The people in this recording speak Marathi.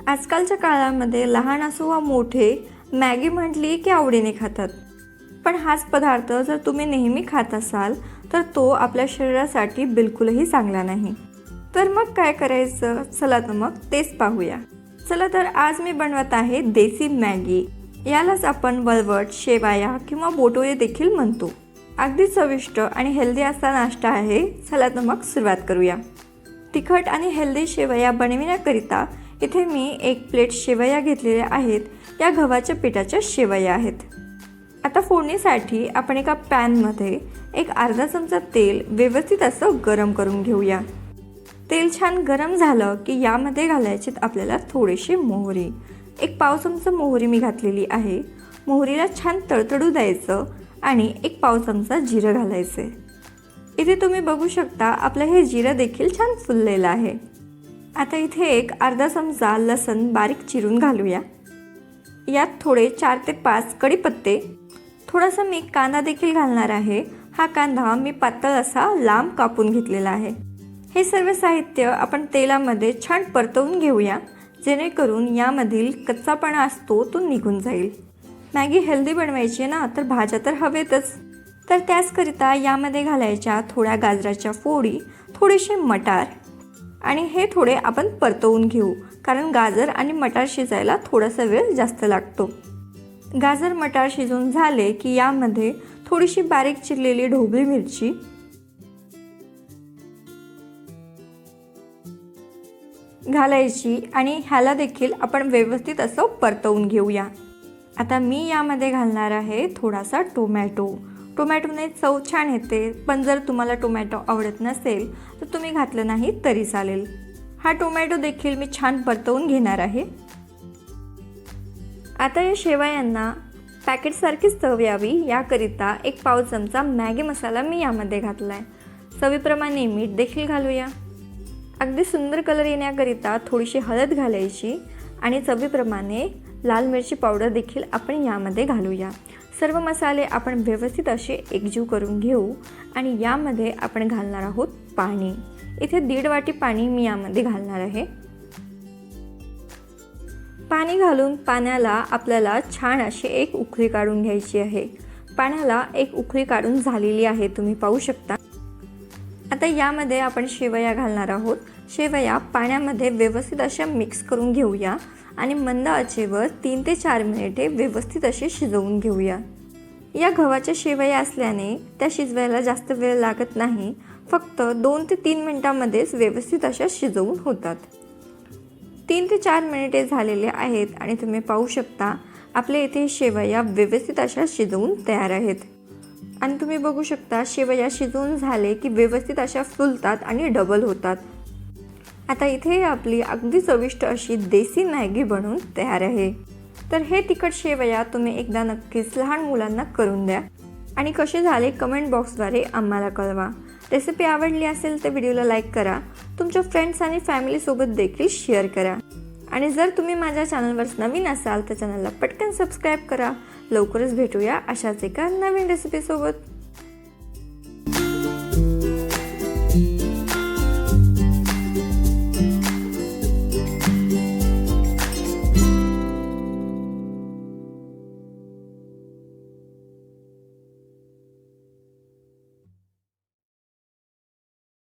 आजकालच्या काळामध्ये लहान असो वा मोठे मॅगी म्हटली की आवडीने खातात. पण हाच पदार्थ जर तुम्ही नेहमी खात असाल तर तो आपल्या शरीरासाठी बिलकुलही चांगला नाही. तर मग काय करायचं, चला तर मग तेच पाहूया. चला तर आज मी बनवत आहे देसी मॅगी. यालाच आपण वळवट, शेवाया किंवा बोटोळे देखील म्हणतो. अगदी चविष्ट आणि हेल्दी असा नाश्ता आहे. चला तर मग सुरुवात करूया. तिखट आणि हेल्दी शेवया बनविण्याकरिता इथे मी 1 प्लेट शेवया घेतलेल्या आहेत. या गव्हाच्या पिठाच्या शेवया आहेत. आता फोडणीसाठी आपण एका पॅनमध्ये एक अर्धा चमचा तेल व्यवस्थित असं गरम करून घेऊया. तेल छान गरम झालं की यामध्ये घालायची आपल्याला थोडीशी मोहरी. 1 पाव चमचा मोहरी मी घातलेली आहे. मोहरीला छान तडतडू द्यायचं आणि 1 पाव चमचा जिरं घालायचे. इथे तुम्ही बघू शकता आपलं हे जिरं देखील छान फुललेलं आहे. आता इथे एक अर्धा चमचा लसूण बारीक चिरून घालूया. यात थोडे 4 ते 5 कढीपत्ते, थोडासा मी कांदा देखील घालणार आहे. हा कांदा मी पातळ असा लांब कापून घेतलेला आहे. हे सर्व साहित्य आपण तेलामध्ये छान परतवून घेऊया, जेणेकरून यामधील कच्चापणा असतो तो निघून जाईल. मॅगी हेल्दी बनवायची ना, तर भाज्या तर हवेतच. तर त्याचकरिता यामध्ये घालायच्या थोड्या गाजराच्या फोडी, थोडेसे मटार आणि हे थोडे आपण परतवून घेऊ, कारण गाजर आणि मटार शिजायला थोडासा वेळ जास्त लागतो. गाजर मटार शिजून झाले की यामध्ये थोडीशी बारीक चिरलेली ढोबळी मिरची, घालायची आणि ह्याला देखील आपण व्यवस्थित असं परतवून घेऊया. आता मी यामध्ये घालणार आहे थोडासा टोमॅटो. टोमॅटोने चव छान येते, पण जर तुम्हाला टोमॅटो आवडत नसेल तर तुम्ही घातलं नाही तरी चालेल. हा टोमॅटो देखील मी छान परतवून घेणार आहे. आता या शेवयांना पॅकेटसारखीच चव यावी याकरिता 1 पाव चमचा मॅगी मसाला मी यामध्ये घातला आहे. चवीप्रमाणे मीठ देखील घालूया. अगदी सुंदर कलर येण्याकरिता थोडीशी हळद घालायची आणि चवीप्रमाणे लाल मिरची पावडर देखील आपण यामध्ये घालूया. सर्व मसाले आपण व्यवस्थित असे एकजीव करून घेऊ आणि यामध्ये आपण घालणार आहोत पाणी. इथे 1.5 वाटी पाणी मी यामध्ये घालणार आहे. पाणी घालून पाण्याला आपल्याला छान अशी एक उकळी काढून घ्यायची आहे. पाण्याला एक उकळी काढून झालेली आहे, तुम्ही पाहू शकता. आता यामध्ये आपण शेवया घालणार आहोत. शेवया पाण्यामध्ये व्यवस्थित अशा मिक्स करून घेऊया आणि मंद आचेवर 3 ते 4 मिनिटे व्यवस्थित असे शिजवून घेऊया. या गव्हाच्या शेवया असल्याने त्या शिजवायला जास्त वेळ लागत नाही. फक्त 2 ते 3 मिनिटांमध्येच व्यवस्थित अशा शिजवून होतात. 3 ते 4 मिनिटे झालेले आहेत आणि तुम्ही पाहू शकता आपल्या इथे शेवया व्यवस्थित अशा शिजवून तयार आहेत. आणि तुम्ही बघू शकता शेवया शिजवून झाले की व्यवस्थित अशा फुलतात आणि डबल होतात. आता इथे आपली अगदी चविष्ट अशी देसी मॅगी बनवून तयार आहे. तर हे तिखट शेवया तुम्ही एकदा नक्कीच लहान मुलांना करून द्या आणि कसे झाले कमेंट बॉक्सद्वारे आम्हाला कळवा. रेसिपी आवडली असेल तर व्हिडिओला लाईक करा. तुमच्या फ्रेंड्स आणि फॅमिलीसोबत देखील शेअर करा. आणि जर तुम्ही माझ्या चॅनलवर नवीन असाल तर चॅनलला पटकन सबस्क्राईब करा. लवकरच भेटूया अशाच एका नवीन रेसिपीसोबत.